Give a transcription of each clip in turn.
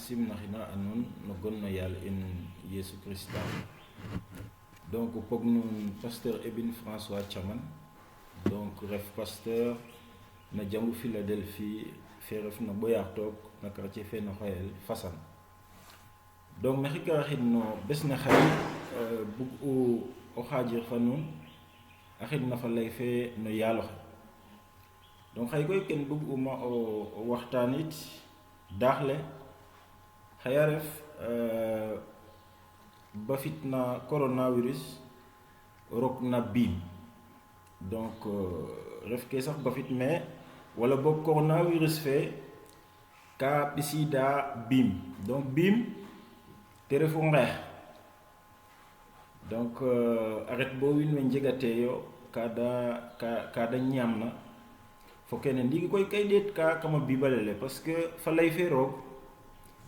simnahina anon no gonno yal en Yesu Christa. Donc pour nous pasteur Ebin François Chaman, donc ref pasteur na jangu Philadelphie fe ref na Boyartok na quartier fe na Xoyel Fassane. Donc na xika xin no bes na xay bug o xajir fa nun axin na fa lay fe no yalo. Donc xay koy ken bug uma o waxtanit daxle xaya ref ba fitna coronavirus rok na bim. Donc ref ke sax ba fit mais wala bok coronavirus fe ka bisida bim. Donc bim te refu ngex. Donc arrête bo win men jegate yo kada ñamna fo kene ndigi koy kay det ka kama bibalele parce que fa lay fe rok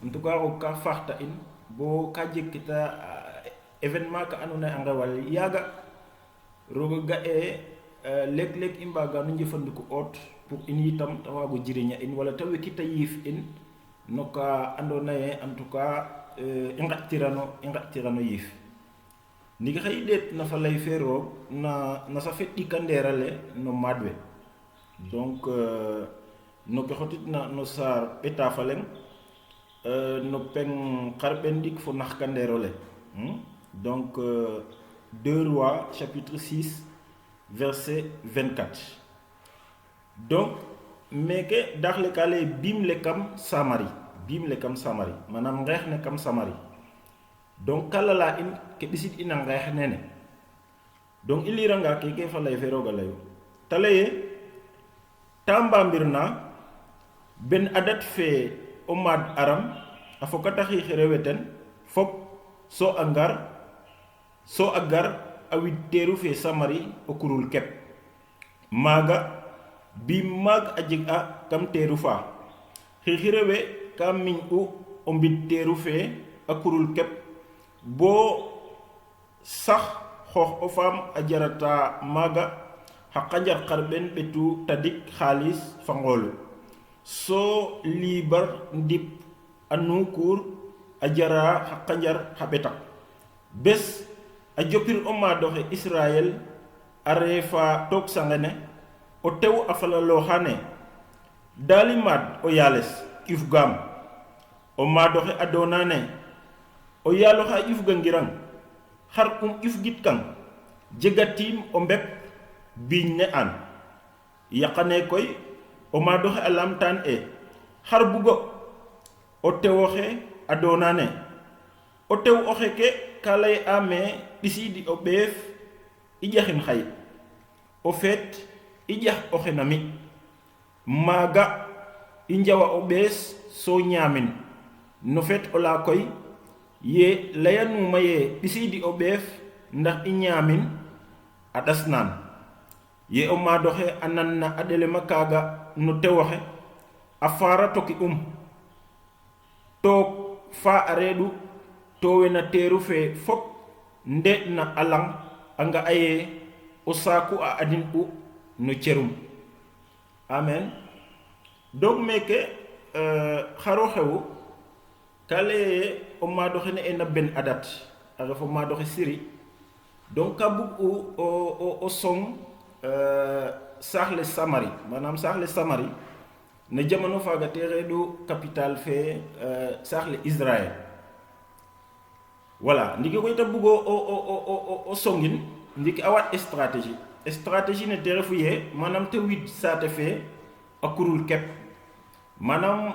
en tout cas o ka farta in bo ka jekita événement ka anuna anga wal yaga roga ga lek imbaga no jëfandiku ot pour in yitam tawago jiriña in wala tawe kita yif in noka andona en tout cas ingatirano yif ndigi xey det na fa lay fe rok na sa fetti kanderale no madwe. Donc no ke xotit na no sar eta falen no peng xarbendik fo nax kanderole. Donc 2 Rois chapitre 6 verset 24. Donc meke daxle kale bim le kam Samari manam ngex ne kam Samari. Donc kala la in ke bisit ina ngex nene. Donc iliranga ke fa lay fe roga layo talaye tamba mbirna ben adat fe omad aram afokata xi xereweten fop so agar awid teru fe Samari o kurul kep maga bi mag ajig a kam teru fa xi xerewe kam min u o mbid teru fe a kurul kep bo sax xox o fam a jarata maga xaqanjar xarben betu tadik xaalis fa ngol so libar ndip anu kur a jara xaqanjar xabetak bes a jopir o ma doxe Israel a refa tok sangene o tew a falalo xane dalimad o yales if gam o ma doxe adonane o yalo xa if gangirang xar if git kang jegatim o mbep biñ ne an yaqane koy o ma doxe alamtan xar bugo o tewoxe adonane o tew oxe ke kalay ame disidi o beef i jaxin xay o fet i jax oxe nami maga i njawa o bees so ñamin no fet o la koy ye layanuma ye disidi o beef ndax i ñamin a dasnan ye o ma doxe anan na adelema kaga no tewoxe a fara toki took fa a reedu to wena teeru fe fop nde na alang anga aye o saaku a adin u no cerum. Amen. Donc meke xaro xewu kale o ma doxe ne ena ben adat a refo ma doxe siri donc ka bug o song saxle Samari manam saxle Samari na jamono faga te reedu capital fe saxle Israël. Voilà ndiki koy ta bugo o songin ndiki awat stratégie ne te refu ye manam te wid sate fe a kurul kep manam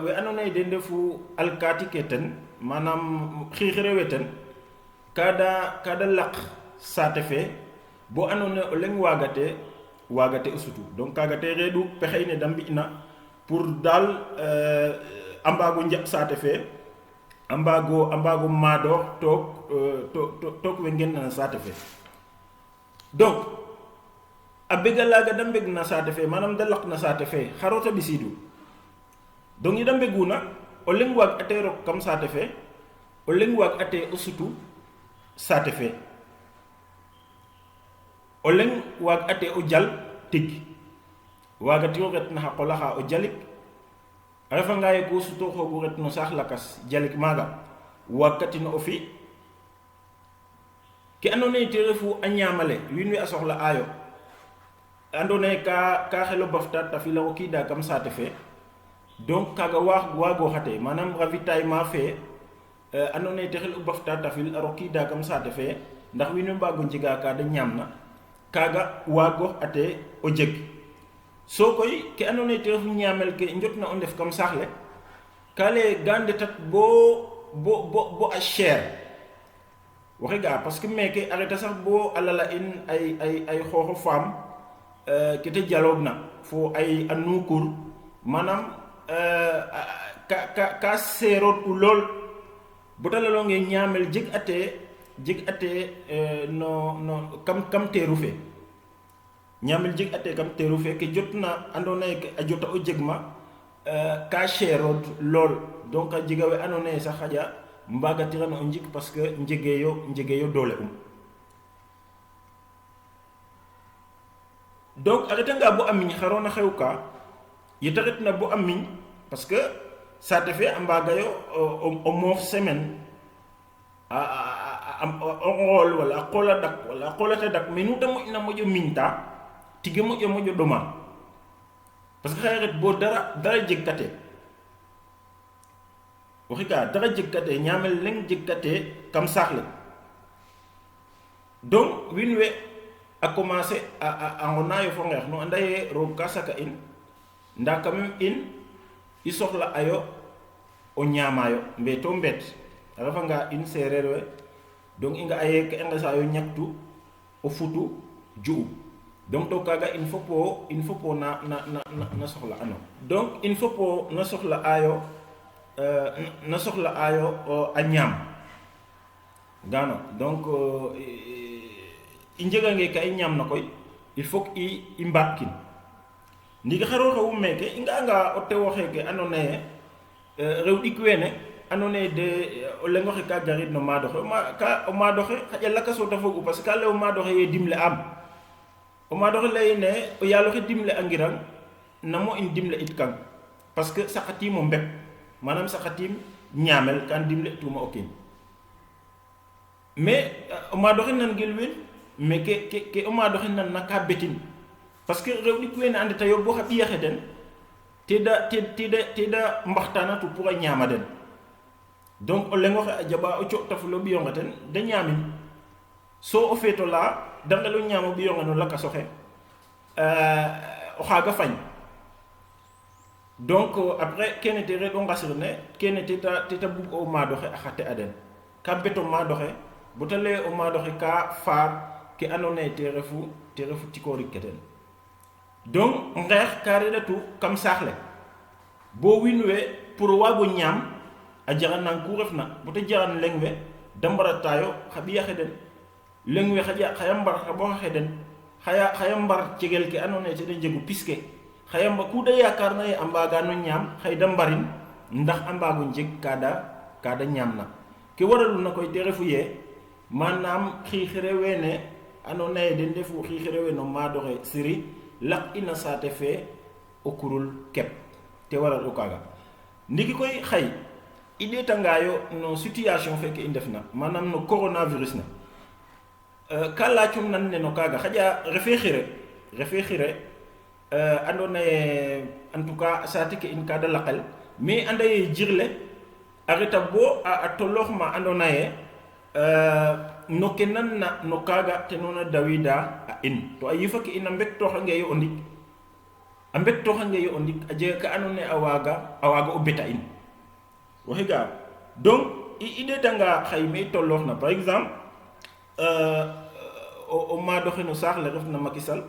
we anone de ndefu alkati keten manam xixireweten kada laq sate fe bo anone o leng wagate usutu donc kaga te reedu pexey ne dambi na pour dal ambago njap sate fe ambago mado tok we ngen na sate fe. Donc abega laga dambeg na sate fe manam dalak na sate fe xarota bisidu donc yi dambeguna o leng wag ate rok kam sate fe o leng wag ate usutu sate fe o leng wag ate o jal tig wagati o ret na xaqola xa o jalik refa nga ye ko suto xogu ret no saax lakas jalik maga wakatino o fi ke andona ye te refu a ñamale wiin we a soxla ayo andona ye ka xelo bafta ta fila o kiida kam saate fe donc kaga waago xate manam ravitaillement fe andona ye te xel u bafta ta fil a rokiida kam saate fe ndax wiin we mbago njega ka da ñamna kaga waago ate o jeg so koy ke andona ye te refu ñamel ke njotna o ndef kam saaxle ka le ga ndetat bo a cher waxe ga parce que meke arrêta sax bo alala in ay xoxo fam kete jalog na fo ay anukur manam ka serot u lol botala lo nge ñamel jeg ate no kam teru fe ñamel jeg ate kam teru fe ke jotna andona ke a jota o jegma ka serot lol donc a jigawe andona sax xaja mbaga tirana o njik parce que njegeyo dole donc arrêta nga bo amiñ xarona xewka yetaret na bo amiñ parce que ça te fait mbaga yo o moof semaine o ngol wala qola dak wala qolata dak menu ta moƴna moƴo miñta tige moƴo doma parce que xayaret bo dara jegkate waxi ka dara jegkate ñamel leng jegkate kam saaxle donc wiin we a commencer a ngona yo fo ngeex no anda ye roog ka saka in nda quand même in i soxla ayo o ñamayo mbeto mbet a refa nga in sereer we donc i nga aye ke i ngesa yo ñaktu o futu ju'u donc to kaga il faut po na soxla ano donc il faut po na soxla ayo a ñaam gano donc i njegange ka i ñaam na koy il faut i mbaatkin ndiki xaro xewu meke i nga o tewo xeke andona ye rew ɗik wene andona ye de o lengo xe ka garid no maadoxe o maadoxe xaƴa lakaso ta fogu parce que ka ley o maadoxe ye dimle am o maadoxe leyine o yaaloxe dimle angirang namo in dimle it kang parce que saqatimo mbep manam saqatim ñamel kan dimle tuma o kiin mais o maadoxe nan gel wen mais ke o maadoxe nan na ka betin parce que rew ɗik wene ande ta yo bo xa ɓiyaxe den teda mbaxtanatu pour a ñama den donc o lengoxe a jaɓa o co'tafulo ɓiyonge ten da ñamin so o feeto la da ngelo ñamo ɓiyonge no lakasoxe o xaga fañ donc après kene te reɗo ngasirne kene teta bug o maadoxe a xate a den ka beto maadoxe bota leye o maadoxe ka faar ke andona ye te refu tikorik ke ten donc ngeex ka reɗatu kam saaxle bo wiin we pour waago ñaam a jaxan nang ku refna bota jaxan leng we da mbaratayo xa ɓiyaxe den leng we xaya mbar xa ɓoxaxe den xaya mbar cegel ke andona ye tede njegu pis ke xaya ku da yakarna ye a mbagano ñaam xay da mbarin ndax a mbago njeg kada ñaamna ke waraluna koy te refu ye manam xiixire wene andona ye den ndefu xiixire we no maadoxe siri laq ina saate fe o kurul kep te waral o kaga ndiki koy xay i ɗeetangayo no situation feke i ndefna manam no coronavirus ne ka laacum nan ne no kaga xaƴa refe xire andona ye en tout cas saate ke in ka da laqel mais anda ye jirle a reta bo a toloox ma andona ye no ke nan na no kaga te nona dawida a in to a yifa ke ina mbektoxange yo o ndik a jega ka andona ye a waaga o beta in waxi ga donc i ɗeetanga xay me i toloox na par exemple o maadoxe no saax le refna Macky Sall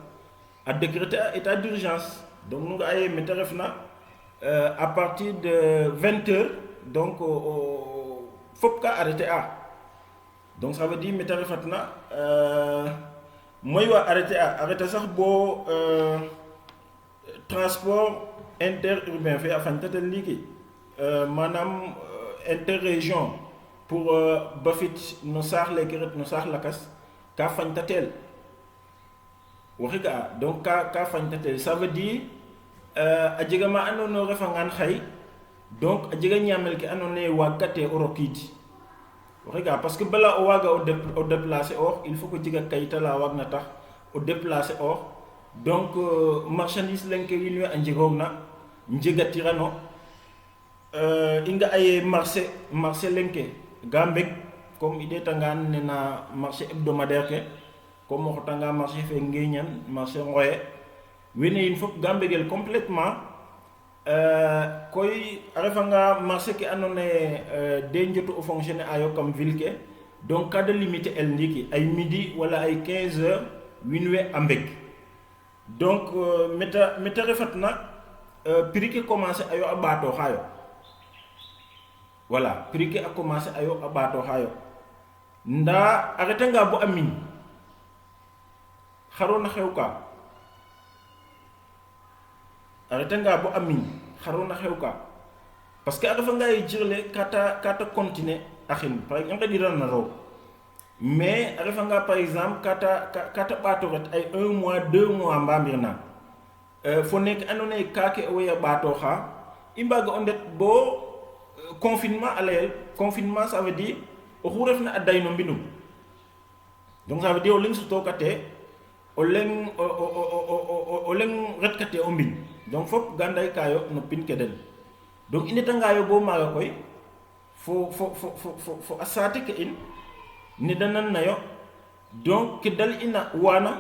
a décréter a état d'urgence donc nu nga aye mete refna à partir de 20h donc fop ka arrêter a donc ça veut dire mete refatna moy wa arrêter sax bo transport interurbain fe a fañtatel ndiiki manam interrégion pour bafit no saax leke ret no saax lakas ka fañtatel waxi ga donc ka fañtatel ça veut dire a jega ma andoona ye o refangaan xay donc a jega ñamel ke andona ye waagkate o rokiid oxega parce que bala o waaga o déplacer oox il faut que jega kayita la waagna tax o déplacer oox donc marchandise leng ke wiin we a njegoogna njegatirano i nga aye marché leng ke ga mbeg comme i ɗeetangaan nena marché hebdomadaire ke comme o xotanga marché fe Ngeñan marché Ngoye wene yin fop ga mbegel complètement koy a refanga marché ke andoona ye de njotu o fonctionner ayo kam ville ke donc ka da limiter el ndiiki ay midi wala ay 15 heures wiin we a mbeg donc meta refatna prix ke commencer ayo a ɓaatooxaayo voilà prix ke a commencer ayo a ɓaatooxaayo ndaa a retanga bo a miñ xarona xew ka a retanga bo a miñ xarona xew ka parce que a refanga ye jirle kata continuer axin par exemple nqeɗiran na roog mais a refanga par exemple kata ɓaato ret ay 1 mois 2 mois mbamir na fo nek andoona ye kaake owey a ɓaatooxa i mbaaga o ndet bo confinement a layel confinement ça veut dire oxu refna a day no mbinum donc ça veut dire o leng sutokate o leng retkate o mbiñ donc fop ga ndaykaayo no pin ke den donc i ndetangaayo bo maaga koy fo a saate ke in ne da nannayo donc ke dal ina waana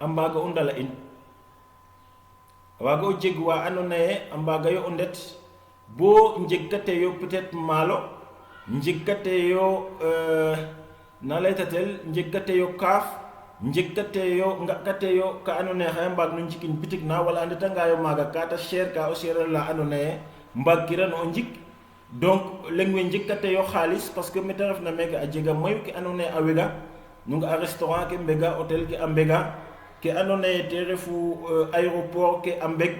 a mbaaga o ndala in a waaga o jeg wa andoona ye a mbaagayo o ndet bo njegkateyo peut-être maalo njegkateyo na laytatel njegkateyo kaaf njegkateyo nga'kateyo ka andoona ye xaye mbaag no njikin bitik na wala a ndetangaayo maaga ka ta cher ka o seereer la andoona ye mbaagkiran o njik donc leng we njegkateyo xaalis parce que mete refna meeke a jega mayu ke andoona ye a wega nu nga a restaurant ke mbega hôtel ke a mbega ke andoona ye te refu aéroport ke a mbeg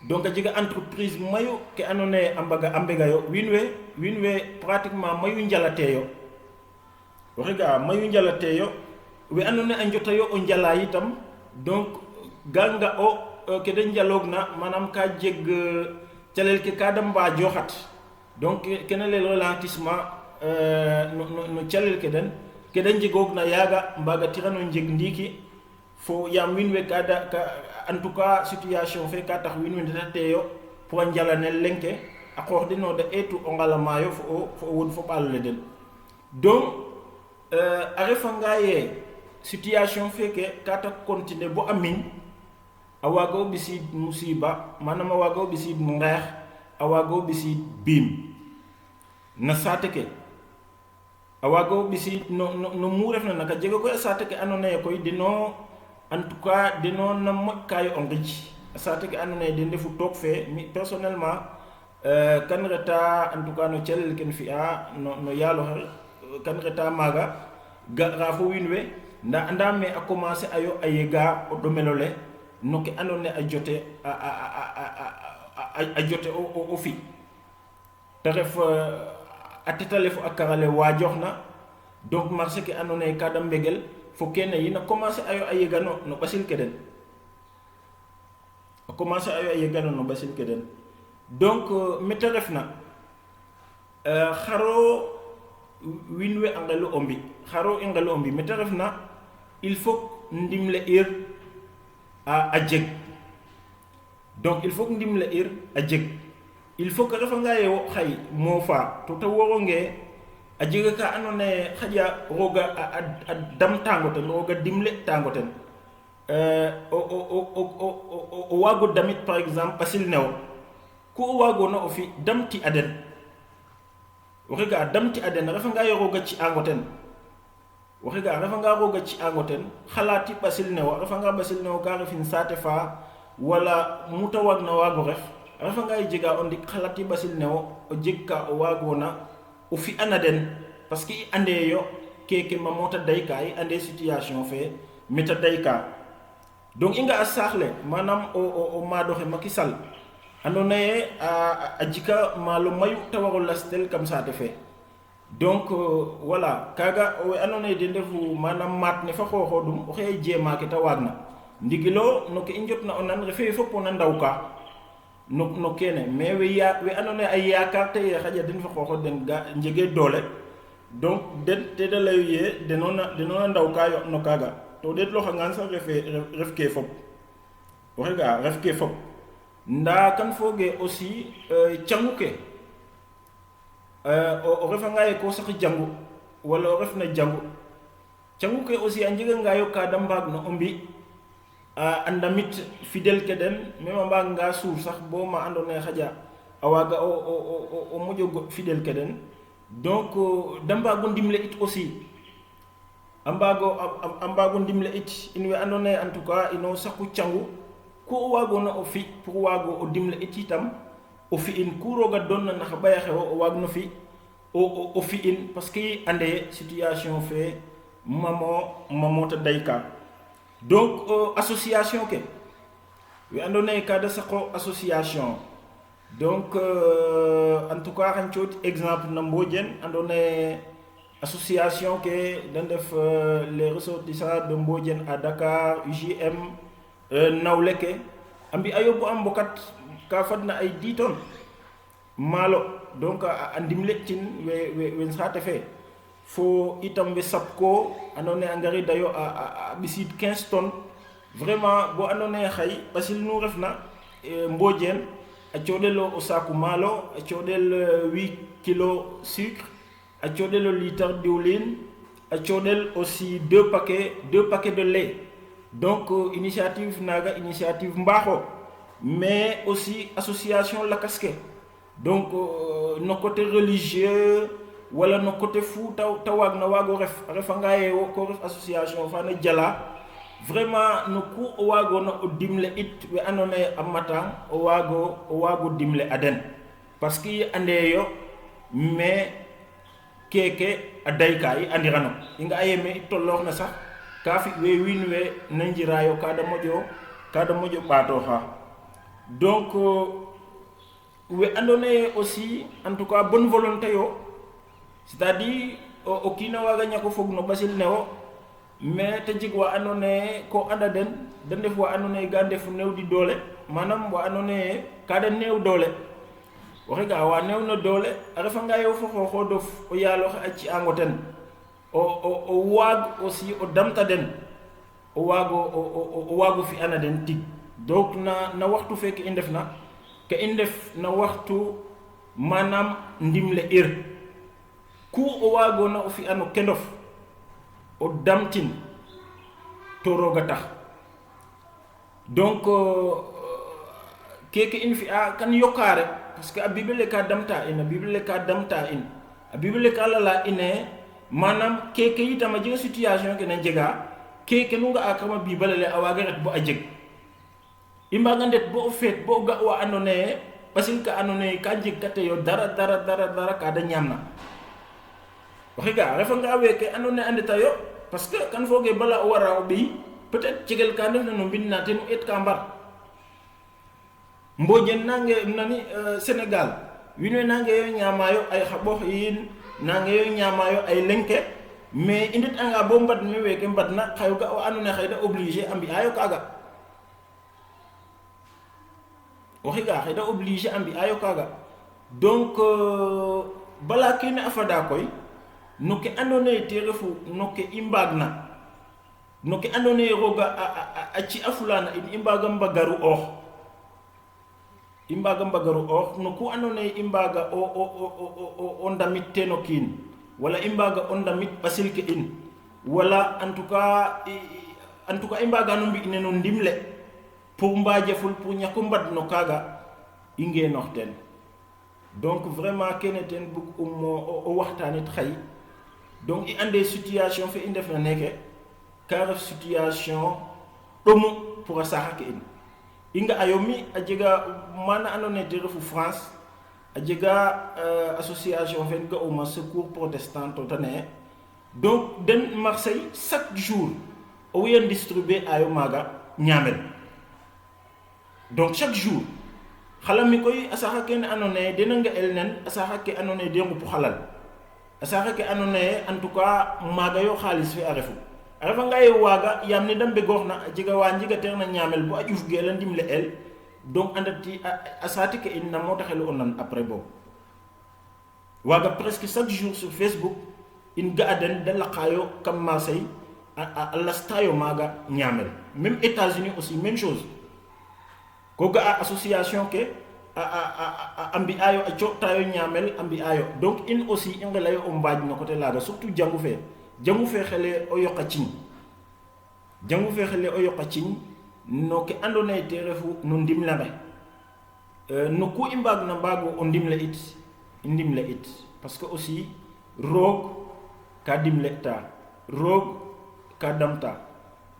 donc a jega entreprise mayu ke andoona ye a mbegayo wiin we pratiquement mayu njalateeyo o xega mayu njalateeyo we andoona ye a njotayo o njala yitam donc ga nga o ke da njaloogna manam ka jeg calel ke ka da mbaajoxat donc kene leel ralentissement no calel ke den ke da njegoogna yaaga mbaagatirano njeg ndiiki fo yaam wiin we ka en tout cas situation fe ka tax wiin we ndetateeyo pour a njalanel leng ke a qoox deno da eetu o ngalamaayo fo o wod fo ɓaal ole den donc a refanga ye situation feke ka ta continuer bo a miñ a waaga o ɓisiid musiba manam a waaga o ɓisiid ngeex a waaga o ɓisiid biim na saate ke a waaga o ɓisiid no mu refna naka jega koy a saate ke andoona ye koy deno en tout cas deno na moƴkaayo o nqij a saate ke andoona ye den ndefu took fe mi personnellement kan reta en tout cas no calel ken fi'a no yaaloxe kan reta maaga ga'ra fo wiin we ndaa andaam me a commencer ayo a yega o ɗomel ole no ke andoona ye a jote a jote o fi te ref a tetale fo a karale waajoxna donc marché ke andoona ye ka da mbegel fo kene yin a commencer ayo a yega no ɓasil ke den a commencer ayo a yega no ɓasil ke den donc mete refna xaro wiin we a ngelu o mbi xaro i ngelu o mbi mete refna il faut ndimle ir a jeg donc il faut ndimle ir a jeg il faut que refanga ye wo xay moofa to te woronge a jega ka andoona ye xaƴa rooga a damtango ten rooga dimle tango ten o waago damit par exemple ɓasil ne wo ku o waagoona o fi damti a den o xega a damti a den a refanga ye rooga ci'ango ten o xega a refanga rooga ci'ango ten xalaati ɓasil ne wo a refanga ɓasil ne wo ka refin saate fa wala muta waagna waago ref a refanga ye jega o ndik xalaati ɓasil ne wo o jeg ka o waagoona o fi'ana den parce que i andeeyo keke ma mota dayka i ande situation fe meta dayka donc i nga a saax le manam o maadoxe Macky Sall andoona ye a jika maalo mayu te waro lastel kam saate fe donc voilà kaaga we andoona ye den ndefu manam maat ne fa xooxoodum oxey jeema ke ta waagna ndigilo no ke i njotna o nan refee fop o na ndawka no kene mais we andona ay yaakaar te xaja den fa xooxo den ga njege doole donc den te da lay ye denona ndaw ka yo no kaga to det lo xangan sax ref ke fop waxe ga ref ke fop nda kan foge aussi cangu ke o refa ngaye ko sax jangu wala o ref na jangu cangu ke aussi a njega ngayo ka da mbaag no ombi andamit fidèle ke den même mbaag nga suur sax bo ma andona xaja a waga o moƴo fidèle ke den donc da mbaago ndimle it aussi a mbaago ndimle it in we andona en tout cas ino saqu cangu ku o waagona o fi pour waago o dimle it itam o fi in ku roga doon na naxa baya xewo o waag no fi o fi in parce que ande situation fe mamo ta dayka donc association ke we andona ka da saqo association donc en tout cas xan coot exemple na Mbodiène andona association ke den def les ressortissants de Mbodiène à Dakar UJM nawle ke ambi ayobu am bokat ka fadna ay 10 tonnes malo donc a ndimle tin we sate fe fo itam we sapko andona angari dayo a bisid 15 tonnes vraiment bo andona xay basil nu refna Mbodiène a coodelo o saku malo a coodel 8 kilo sucre a coodel o litre diwlin a coodel aussi 2 paquets de lait donc initiative naga initiative mbaxo mais aussi association lakaske donc no côté religieux wala no côté fou tawag na wago refa ngaye ko ref association fa na jala vraiment no ku o wago no o dimle it we andona a matang o wago dimle aden parce que ande yo mais keke a dayka yi andirano inga ayeme it tollox na sax ka fi we win we nanjirayo kada moƴo ɓato xa donc we andona aussi en tout cas bonne volonté yo c'est-à-dire o kiina waga ñako fog no ɓasil ne wo mais te jeg wa andona ko anda den def wa andona ga ndefu new di doole manam wa andona kada new doole waxe ga wa new no doole a refa nga yow fo xooxo dof o yaaloxe a ci ango ten o waag aussi o damta den o waago fi ana den tig donc na waxtu feke i ndef na ke i ndef na waxtu manam ndimle ku o waagona o fi ano kendof o damtin to roga tax donc keke in fi a kan yokare parce que a bible ka damta in a bible ka lala ine manam keke yitama jega situation ke na jega keke nu nga akama bibalale a waga ret bo a jeg i mbaga ndet bo o feet bo ga wa andona ye parce que andona ye ka jeg kate yo dara ka da ñamna waxe ga refa nga weke andona andeta yo parce que kan foge bala o wara o ɓiy peut être cegel ka ndef na no mbin na ten o et ka mbar Mbodiène nange nani Sénégal wiin we nange yo ñamayo ay xaɓox yin nange yo ñamayo ay lenke mais i ndet anga bo mbad me weke mbadna xayo ga o andona xay da obliger a mbi'ayo kaga waxe ga xay da obliger a mbi'ayo kaga donc bala kene a fada koy no ke andona ye te refu no ke i mbaagna no ke andona ye roga a ci a fulana in i mbaaga mbagaru oox no ku andona ye i mbaaga o ndamit ten o kiin wala i mbaaga o ndamit ɓasil ke in wala en tout cas i mbaaga no mbi' ne no ndimle pour mbaajeful pour ñako mbad no kaaga i ngeenoox ten donc vraiment kene ten bug o waxtaanit xay donc i ande situation fe i ndef na neke ka ref situation ɗomu pour a saaxa ke in i nga ayo mi a jega mana andona ye te refu France a jega association fen ga'uma secours protestant to tane donc den Marseille chaque jour o wiyan distribuer ayo maaga ñaamel donc chaque jour xala mi koy a saaxa kene andona ye dena nga el nen a saaxa ke andona ye de ngupu xalal a saaxa ke andona ye en tout cas maaga yo xaalis fe a refu a refa nga ye waaga yaam ne da mbegoox na a jega wa njigateer na ñaamel bo a ƴuf geela ndimle el donc andati asati ke in namo taxelu onan après bo waga presque chaque jour sur Facebook in ga aden de laqayo kam masay a lastayo maga ñamel. Même États-Unis aussi même chose ko ga association ke ambi ayo a tayo ñamel ambi ayo donc in aussi in ngelayo o mbaaj no côté laga surtout jangu fe xele o yoqa ciñ no ke andona te refu no ndimla no ku i mbaag na mbaago o ndimle it parce que aussi roog ka dimle ta roog ka damta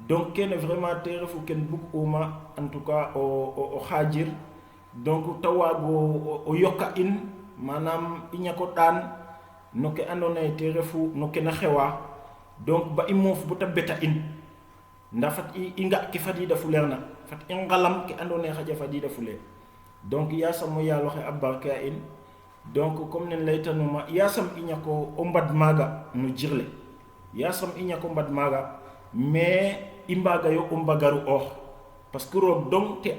donc kene vraiment te refu ken bug uma en tout cas o xajir donc ta waago o yoka in manam i ñako daan no ke andona te refu no ke na xewa donc ba i moof bu ta beta in nda fat i nga ke fadida fuleer na fat i ngalam ke andona xaja fadida fuleer donc yasam mo yalo xe abarke a in donc comme nen laytanuma yasam i ñako o mbad maga no jirle yasam i ñako mbad maga mais i mbaga yo o mbagaru oox parce que roog dong te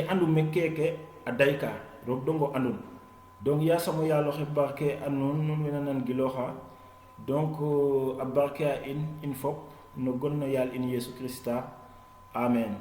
andu me keke a dayka roog dongo andun donc yasam mo yalo xe barke a nun wena nan giloxa donc a barke a in fop no gon no yaal in Yesu Krista amen.